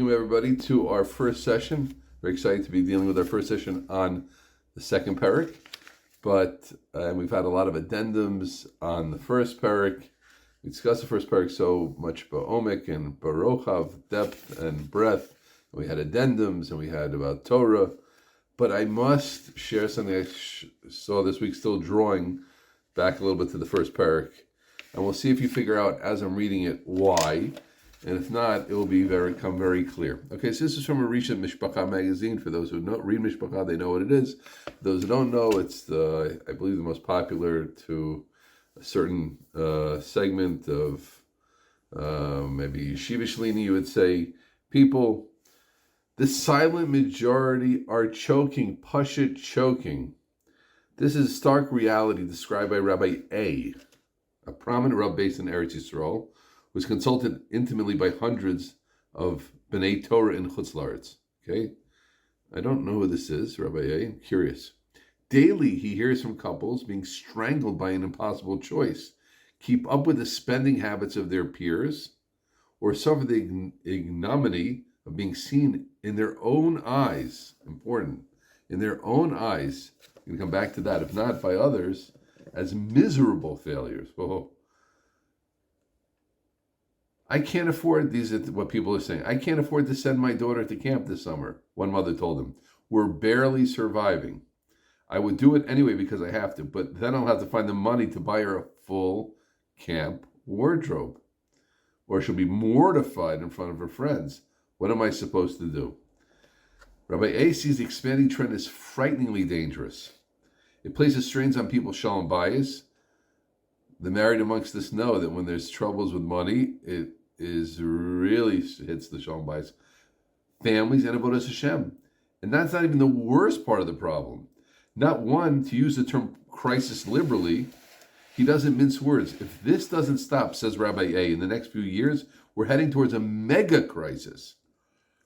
Welcome everybody to our first session. Very excited to be dealing with our first session on the second Perek. But we've had a lot of addendums on the first Perek. We discussed the first Perek so much ba'omek and barochav, depth and breadth. We had addendums and we had about Torah. But I must share something I saw this week, still drawing back a little bit to the first Perek. And we'll see if you figure out as I'm reading it why. And if not, it will become very clear. Okay, so this is from a recent Mishpacha magazine. For those who read Mishpacha, they know what it is. For those who don't know, it's I believe the most popular to a certain segment of maybe Yeshiva Shlini, you would say, people. The silent majority are choking, Pashut choking. This is stark reality described by Rabbi A, prominent Rabbi based in Eretz Yisrael, was consulted intimately by hundreds of B'nai Torah in Chutz La'aretz. Okay? I don't know who this is, Rabbi A. I'm curious. Daily, he hears from couples being strangled by an impossible choice. Keep up with the spending habits of their peers, or suffer the ignominy of being seen in their own eyes. Important. In their own eyes. I'm going to come back to that. If not by others, as miserable failures. Whoa. I can't afford, these are what people are saying, I can't afford to send my daughter to camp this summer, one mother told him. We're barely surviving. I would do it anyway because I have to, but then I'll have to find the money to buy her a full camp wardrobe. Or she'll be mortified in front of her friends. What am I supposed to do? Rabbi A sees the expanding trend as frighteningly dangerous. It places strains on people's shalom bayis. The married amongst us know that when there's troubles with money, it really hits the shalom bayis, families, and avodas Hashem. And that's not even the worst part of the problem. Not one, to use the term crisis liberally, he doesn't mince words. If this doesn't stop, says Rabbi A, in the next few years, we're heading towards a mega crisis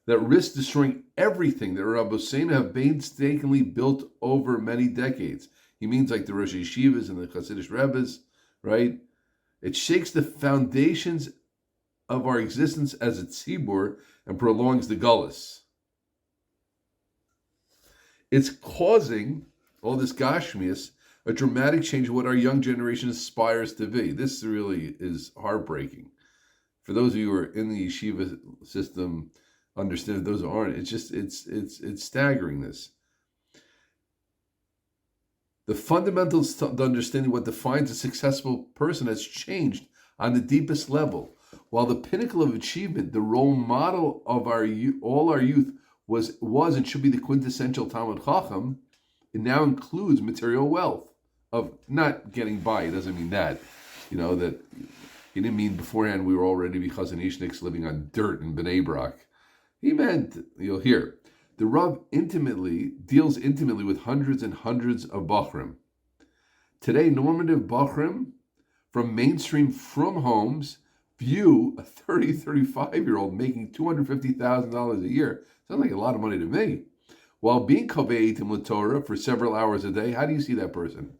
that risks destroying everything that Rabbi Hussein have painstakingly built over many decades. He means like the Rosh Yeshivas and the Hasidic Rebbes, right? It shakes the foundations of our existence as a tzibur and prolongs the gullus. It's causing all this gashmias a dramatic change in what our young generation aspires to be. This really is heartbreaking. For those of you who are in the yeshiva system, understand those who aren't. It's just it's staggering. This. The fundamentals to understanding what defines a successful person has changed on the deepest level. While the pinnacle of achievement, the role model of all our youth was and should be the quintessential Talmud Chacham, it now includes material wealth of not getting by. It doesn't mean that, that he didn't mean beforehand we were already Chazan Ishniks living on dirt in Bnei Brak. He meant, you'll hear, the Rav deals intimately with hundreds and hundreds of Bachrim. Today, normative Bachrim from mainstream frum homes view a 35-year-old making $250,000 a year. Sounds like a lot of money to me. While being Kovei Eitim L'Torah for several hours a day, how do you see that person?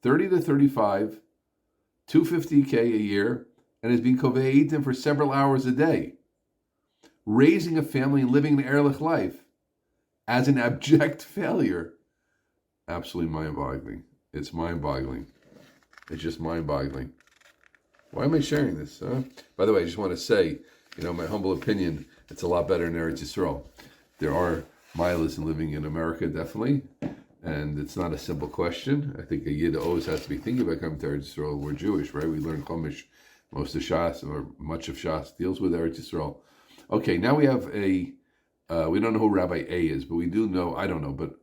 30 to 35, $250K a year, and is being Kovei Eitim for several hours a day. Raising a family and living an Ehrlich life as an abject failure. Absolutely mind-boggling. It's mind-boggling. It's just mind-boggling. Why am I sharing this? By the way, I just want to say, my humble opinion, it's a lot better in Eretz Yisrael. There are milas in living in America, definitely, and it's not a simple question. I think a Yid always has to be thinking about coming to Eretz Yisrael. We're Jewish, right? We learn Chumash. Most of Shas, or much of Shas, deals with Eretz Yisrael. Okay, now we have we don't know who Rabbi A is, but we do know, I don't know, but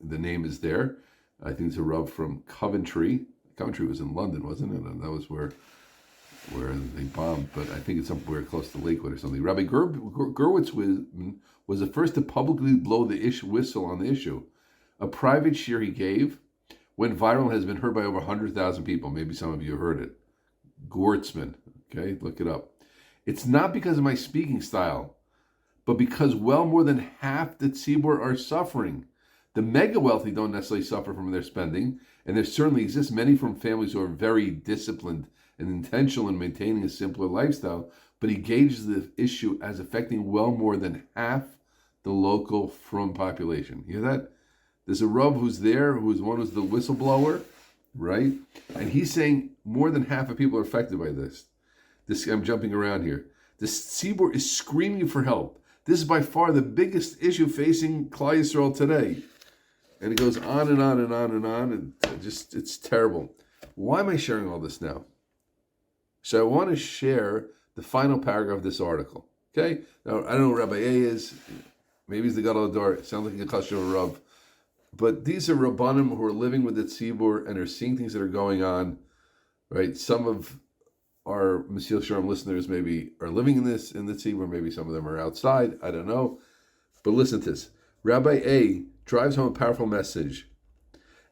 the name is there. I think it's a Rav from Coventry. Coventry was in London, wasn't it? And that was where they bombed, but I think it's somewhere close to Lakewood or something. Rabbi Gerwitz was the first to publicly blow the whistle on the issue. A private shir he gave went viral and has been heard by over 100,000 people. Maybe some of you have heard it. Gortzman, okay? Look it up. It's not because of my speaking style, but because well more than half the tzibur are suffering. The mega wealthy don't necessarily suffer from their spending, and there certainly exist many from families who are very disciplined and intentional in maintaining a simpler lifestyle, but he gauges the issue as affecting well more than half the local Frum population. You hear that? There's a Rav who's there, who's the whistleblower, right? And he's saying more than half of people are affected by this. I'm jumping around here. The Tzibur is screaming for help. This is by far the biggest issue facing Klal Yisrael today. And it goes on and on and on and on, and it's terrible. Why am I sharing all this now? So I want to share the final paragraph of this article. Okay? Now, I don't know what Rabbi A is. Maybe he's the Gadol Hador. It sounds like a Kasher Rav. But these are Rabbanim who are living with the Tzibur and are seeing things that are going on, right? Some of our Mesilas Yesharim listeners maybe are living in the Tzibur. Maybe some of them are outside. I don't know. But listen to this. Rabbi A drives home a powerful message,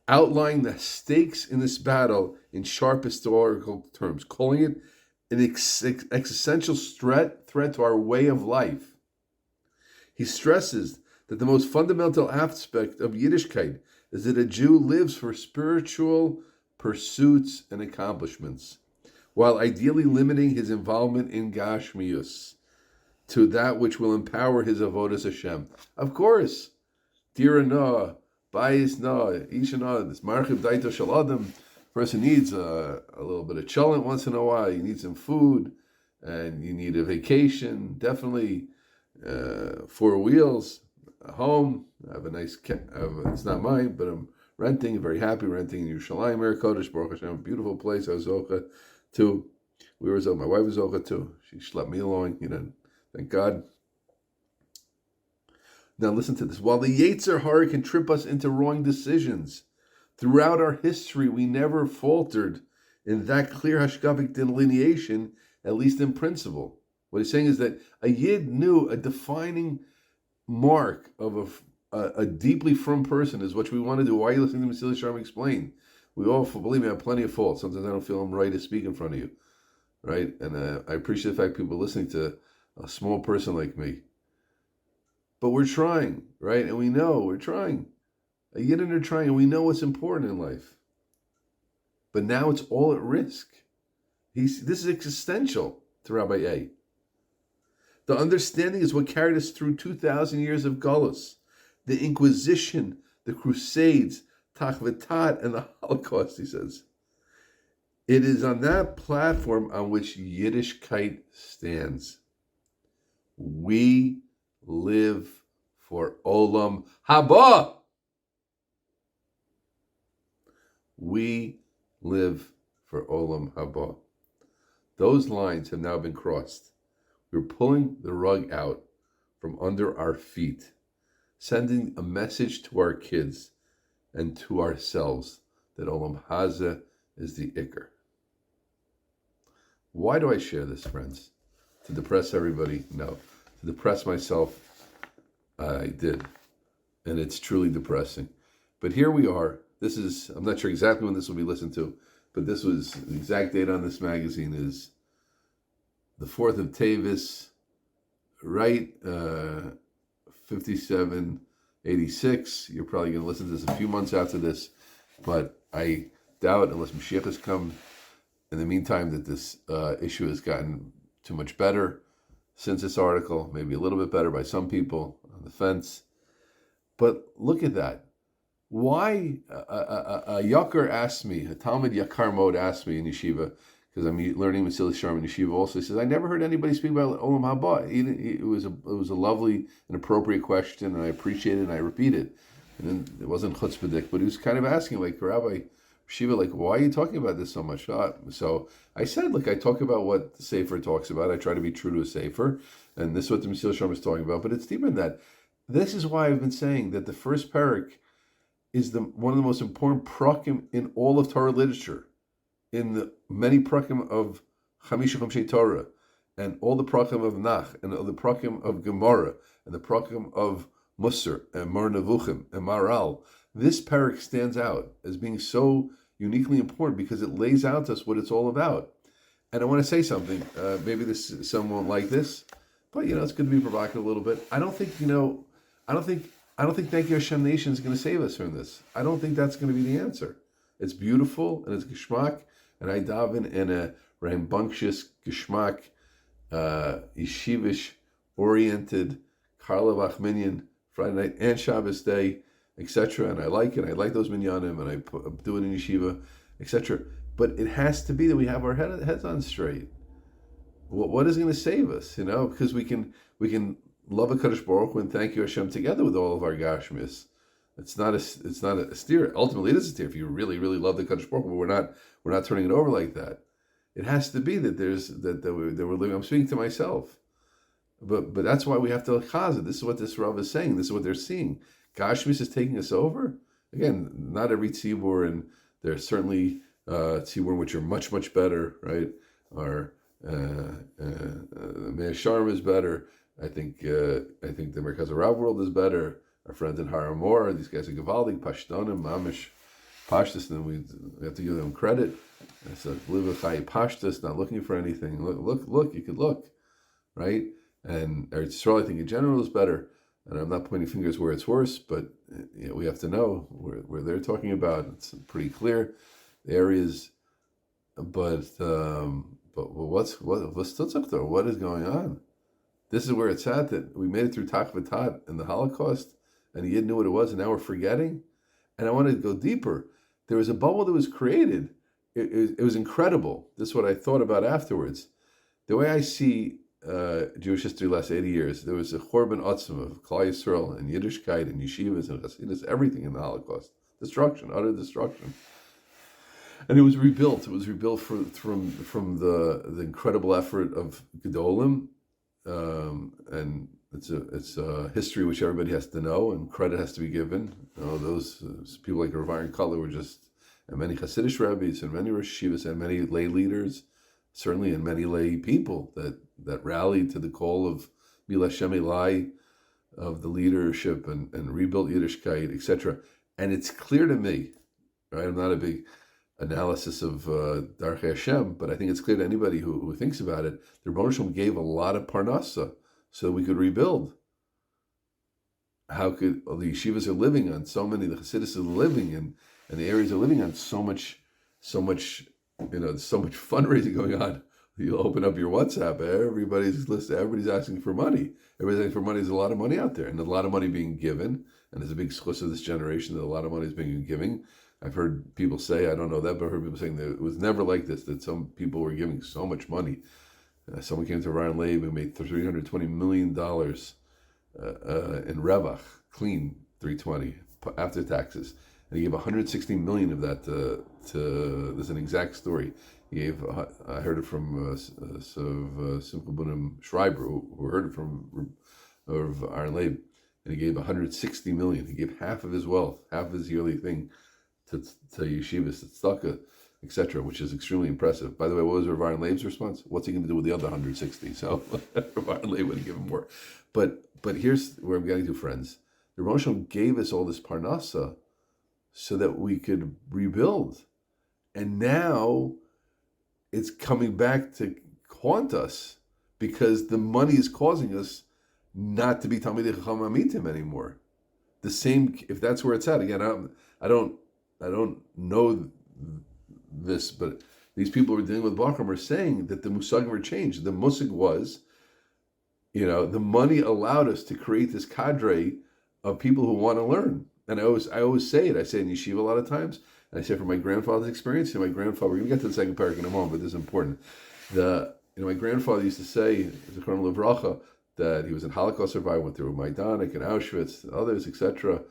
outlining the stakes in this battle in sharp historical terms, calling it an existential threat to our way of life. He stresses that the most fundamental aspect of Yiddishkeit is that a Jew lives for spiritual pursuits and accomplishments, while ideally limiting his involvement in Gashmius to that which will empower his avodas Hashem. Of course, Dira na, Bayis na, Isha na, this Marchiv Daito Shaladam, person needs a little bit of cholent once in a while. You need some food, and you need a vacation, definitely 4 wheels, a home. I have a nice, it's not mine, but I'm renting, very happy renting in Yerushalayim, Kodesh, Baruch Hashem, beautiful place. I was Zocha too. My wife was Zocha too. She schlepped me along, thank God. Now listen to this. While the Yetzer Hara can trip us into wrong decisions, throughout our history we never faltered in that clear hashkafic delineation, at least in principle. What he's saying is that a Yid knew a defining mark of a deeply firm person is what we want to do. Why are you listening to Mesilas Yesharim explain? We all, believe me, have plenty of faults. Sometimes I don't feel I'm right to speak in front of you, right? And I appreciate the fact people are listening to a small person like me. But we're trying, right? And we know we're trying. A Yidden are trying, and we know what's important in life. But now it's all at risk. This is existential to Rabbi A. The understanding is what carried us through 2,000 years of Gullus, the Inquisition, the Crusades, Tachvatat, and the Holocaust, he says. It is on that platform on which Yiddishkeit stands. We live for Olam Haba. We live for Olam Haba. Those lines have now been crossed. We're pulling the rug out from under our feet, sending a message to our kids and to ourselves that Olam Haza is the Iker. Why do I share this, friends? To depress everybody? No. To depress myself? I did. And it's truly depressing. But here we are. I'm not sure exactly when this will be listened to, but the exact date on this magazine is the 4th of Tevis, right? 5786. You're probably going to listen to this a few months after this, but I doubt, unless Mashiach has come in the meantime, that this issue has gotten too much better since this article, maybe a little bit better by some people on the fence. But look at that. Why a Yakar asked me, a Talmud Yakar Mode asked me in yeshiva, because I'm learning Mesilas Yesharim in yeshiva also. He says, I never heard anybody speak about Olam Haba. It was a lovely and appropriate question, and I appreciate it, and I repeat it. And then it wasn't chutzpahdik, but he was kind of asking, like, Rabbi Shiva, like, why are you talking about this so much? So I said, look, I talk about what the Sefer talks about. I try to be true to a Sefer, and this is what the Mesilas Yesharim is talking about, but it's deeper than that. This is why I've been saying that the first Perek is one of the most important prakim in all of Torah literature, in the many prakim of Chamisha Chomshei Torah, and all the prakim of Nach, and all the prakim of Gemara, and the prakim of Musar, and Mar Nevuchim, and Maral. This Perek stands out as being so uniquely important because it lays out to us what it's all about. And I want to say something. Maybe some won't like this, but it's good to be provocative a little bit. I don't think Thank You Hashem Nation is going to save us from this. I don't think that's going to be the answer. It's beautiful and it's geschmack, and I daven in a rambunctious geschmack yeshivish oriented, Karla Vachminyan, Friday night and Shabbos day, etc. And I like it. I like those minyanim, and I do it in yeshiva, etc. But it has to be that we have our heads on straight. What is going to save us? Because we can love a Kadosh Baruch Hu and thank you Hashem together with all of our gashmis. It's not a steer. Ultimately, it is a steer if you really, really love the Kadosh Baruch Hu. But we're not turning it over like that. It has to be that we're living. I'm speaking to myself, but that's why we have to chazah. This is what this Rav is saying. This is what they're seeing. Gashmis is taking us over. Again, not every tzibur, and there's certainly tzibur which are much, much better, right? Our Mesilas Yesharim is better. I think the Merkaz Rav world is better. Our friends in Haramor, these guys are Gavaldik, Pashtonim, Mamish, Pashtus, and we have to give them credit. It's a live a chai Pashtus, not looking for anything. Look, you could look, right? And Eretz Yisrael, I think in general is better. And I'm not pointing fingers where it's worse, but we have to know where they're talking about. It's pretty clear the areas, but what's Tutzaktor? What is going on? This is where it's at, that we made it through Tak V'Tat and the Holocaust, and the Yid knew what it was, and now we're forgetting. And I want to go deeper. There was a bubble that was created. It was incredible. This is what I thought about afterwards. The way I see Jewish history the last 80 years, there was a Chorban Otzim of Klal Yisrael and Yiddishkeit and yeshivas and Hasidus, everything in the Holocaust. Destruction, utter destruction. And it was rebuilt. It was rebuilt from the incredible effort of Gedolim, and it's a history which everybody has to know and credit has to be given. Those people like Rav Aaron Kotler were just, and many Hasidic rabbis and many Rosh Yeshivas and many lay leaders, certainly, and many lay people that rallied to the call of Mila Shem Elai, of the leadership and rebuilt Yiddishkeit, etc. And it's clear to me, right? I'm not a big analysis of Darchei Hashem, but I think it's clear to anybody who thinks about it. The Rebbeinu Shalom gave a lot of parnasa so we could rebuild. How could the yeshivas are living on so many, the Hasidus are living, and the areas are living on so much, so much fundraising going on. You open up your WhatsApp, everybody's listed, everybody's asking for money. Everybody's asking for money. There's a lot of money out there, and there's a lot of money being given, and there's a big schus of this generation that a lot of money is being given. I've heard people say, I don't know that, but I heard people saying that it was never like this, that some people were giving so much money. Someone came to Ryan Leib and made $320 million in Revach, clean 320 after taxes. And he gave $160 million of that to there's an exact story. He gave, I heard it from Simcha Bunim Schreiber, who heard it from Aaron Leib, and he gave $160 million. He gave half of his wealth, half of his yearly thing, to yeshivas, tzedakah, etc., which is extremely impressive. By the way, what was Rav Aaron Leib's response? What's he going to do with the other 160? So Rav Aaron Leib would give him more. But here's where I'm getting to, friends. The Rebbeinu Shalom gave us all this parnasa so that we could rebuild, and now it's coming back to haunt us because the money is causing us not to be Talmidei Chacham Amitim anymore. The same, if that's where it's at. Again, I don't know this, but these people who are dealing with Bachram are saying that the musagim were changed. The musag was, the money allowed us to create this cadre of people who want to learn. And I always say it. I say it in yeshiva a lot of times. And I say from my grandfather's experience. My grandfather, we're going to get to the second parak in a moment, but this is important. My grandfather used to say, Zichrono Livracha, that he was a Holocaust survivor, went through Majdanek and Auschwitz, and others, etc.,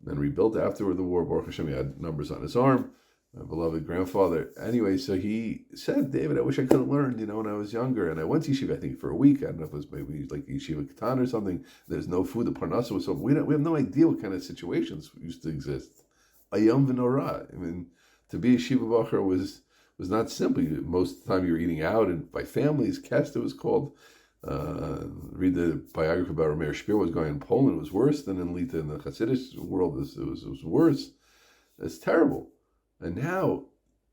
and rebuilt after the war. Baruch Hashem, he had numbers on his arm. My beloved grandfather. Anyway, so he said, David, I wish I could have learned, when I was younger. And I went to yeshiva, I think, for a week. I don't know if it was maybe like yeshiva katan or something. There's no food. The parnasa was so. We have no idea what kind of situations used to exist. Ayam v'norah. I mean, to be a yeshiva bacher was not simple. Most of the time you were eating out and by families. Kesta was called. Read the biography about Rameir Shapell. What was going on in Poland. It was worse than in Lita. In the Hasidic world, it was worse. It's terrible. And now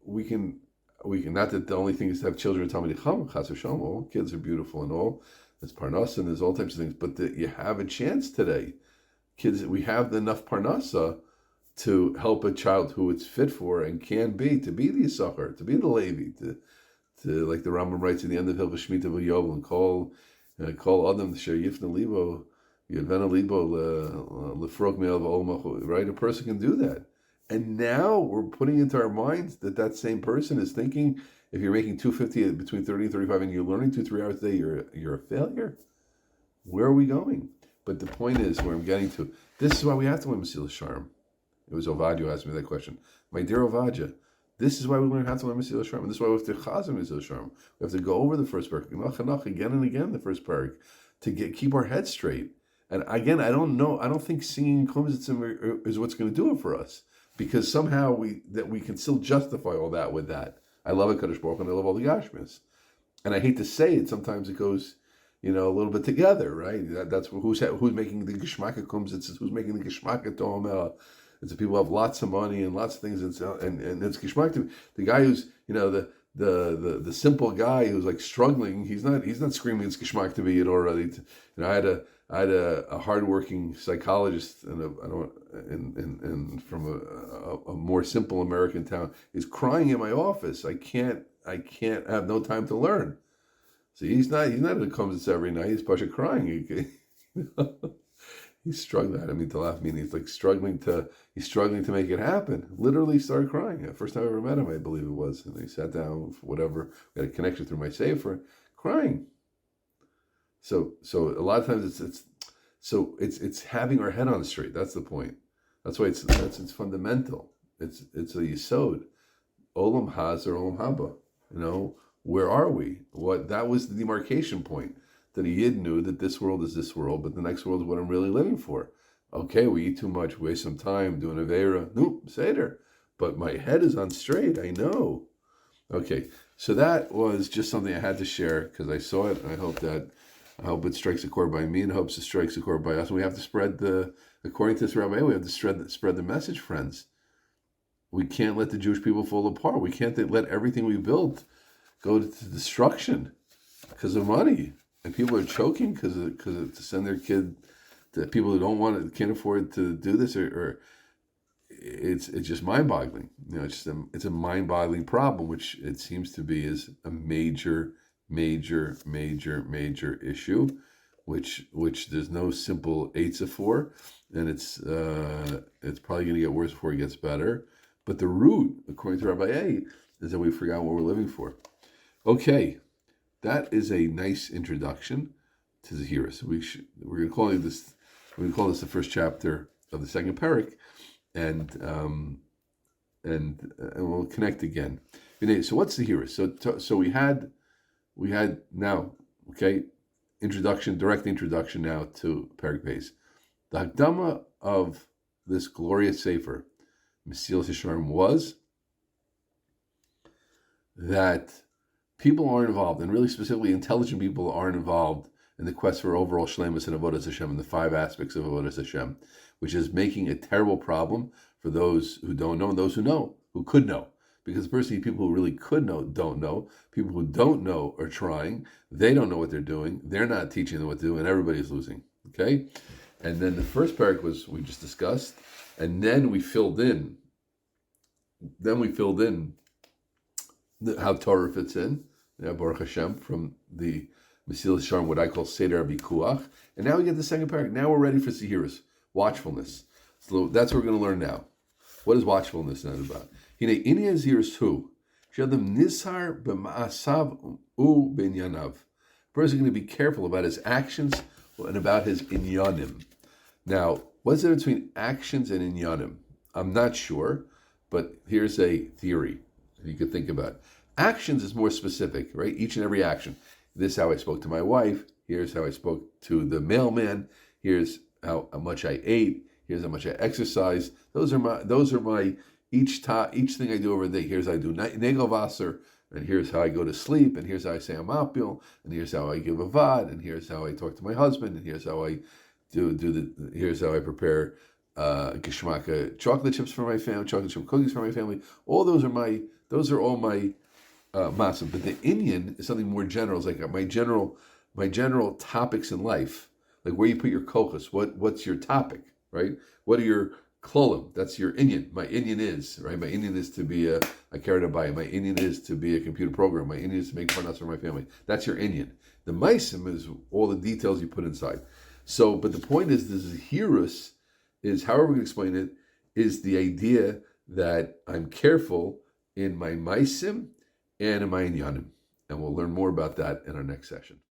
we can not that the only thing is to have children tell me to come, chas v'shalom, all kids are beautiful and all. There's parnasa and there's all types of things, but you have a chance today. Kids, we have enough parnasa to help a child who it's fit for and can be, to be the Yisachar, to be the Levi, to, like the Rambam writes at the end of Hilchos Shmita V'Yovel, and call Adam Sher Yifna Libo, Yadvena Libo Lefrok Me'al V'Ol, right? A person can do that. And now we're putting into our minds that same person is thinking, if you're making 250 between 30 and 35 and you're learning 2-3 hours a day, you're a failure. Where are we going? But the point is, where I'm getting to, this is why we have to learn Mesilas Yesharim. It was Ovadia who asked me that question. My dear Ovadia, this is why we learn how to learn Mesilas Yesharim. And this is why we have to chazar Mesilas Yesharim. We have to go over the first parak, again and again, the first parak, to keep our head straight. And again, I don't think singing Kumzitzim is what's going to do it for us. Because somehow we can still justify all that with that. I love a Kadosh Baruch Hu and I love all the Yashmis. And I hate to say it, sometimes it goes, a little bit together, right? That's who's making the Geshmaka Kumzitz, who's making the Geshmaka Tomel. It's the people who have lots of money and lots of things, and it's Geshmaka. The guy who's, the simple guy who's like struggling, he's not screaming it's Geshmaka to be it already. I had a hardworking psychologist from a more simple American town. He's crying in my office. I can't have no time to learn. See, he's not at the Kumzitz every night. He's Pasha crying. He's struggling. I don't mean to laugh. He's like struggling to make it happen. Literally started crying. The first time I ever met him, I believe it was, and he sat down for whatever. Got a connection through my sefer, crying. So a lot of times it's having our head on straight. That's the point. That's why it's fundamental. It's a yisod. Olam haz or olam haba. Where are we? That was the demarcation point. That a yid knew that this world is this world, but the next world is what I'm really living for. Okay, we eat too much, waste some time doing aveira. Nope, seder. But my head is on straight. I know. Okay, so that was just something I had to share because I saw it, and I hope it strikes a chord by me, and hopes it strikes a chord by us. And we have to spread according to this Rabbi, we have to spread the message, friends. We can't let the Jewish people fall apart. We can't let everything we built go to destruction because of money. And people are choking because to send their kid to people who can't afford to do this, or it's just mind-boggling. It's a mind-boggling problem, which it seems to be is a major issue, which there's no simple eitzah for, and it's probably going to get worse before it gets better. But the root, according to Rabbi A, is that we forgot what we're living for. Okay, that is a nice introduction to Zehiras. We're going to call this. We're going to call this the first chapter of the second Perek, and we'll connect again. So what's Zehiras? So we had now, okay, direct introduction now to Perek Beis. The Hakdama of this glorious sefer, Mesilas Yesharim, was that people are involved, and really specifically intelligent people are involved in the quest for overall shleimus and avodas Hashem, and the 5 aspects of avodas Hashem, which is making a terrible problem for those who don't know and those who know, who could know. Because firstly, people who really could know don't know. People who don't know are trying. They don't know what they're doing. They're not teaching them what to do, and everybody's losing. Okay? And then the first parak we just discussed, and then we filled in. How Torah fits in, Baruch Hashem, from the Mesilas Yesharim, what I call Seder Bikuach. And now we get the second parak. Now we're ready for Zehiras, watchfulness. So that's what we're going to learn now. What is watchfulness now about? Hine Inya Zehiras hu, Shadam Nishar b'ma'asav u b'inyanov. A person is going to be careful about his actions and about his inyanim. Now, what's the difference between actions and inyanim? I'm not sure, but here's a theory you could think about. Actions is more specific, right? Each and every action. This is how I spoke to my wife. Here's how I spoke to the mailman. Here's how much I ate. Here's how much I exercised. Those are my each thing I do over the day. Here's how I do negel Wasser, and here's how I go to sleep, and here's how I say Amapil, and here's how I give a vad, and here's how I talk to my husband, and here's how I here's how I prepare geschmacka chocolate chips for my family, chocolate chip cookies for my family. All those are all my masim. But the inyan is something more general. It's like my general topics in life, like where you put your kochas. What's your topic, right? What are your klolim? That's your inyan. My inyan is, right? My inyan is to be I I care to buy. My Indian is to be a computer programmer. My Indian is to make parnas for my family. That's your Indian. The maisim is all the details you put inside. So, but the point is, this hirus is, however we can explain it, is the idea that I'm careful in my maisim and in my inyanim. And we'll learn more about that in our next session.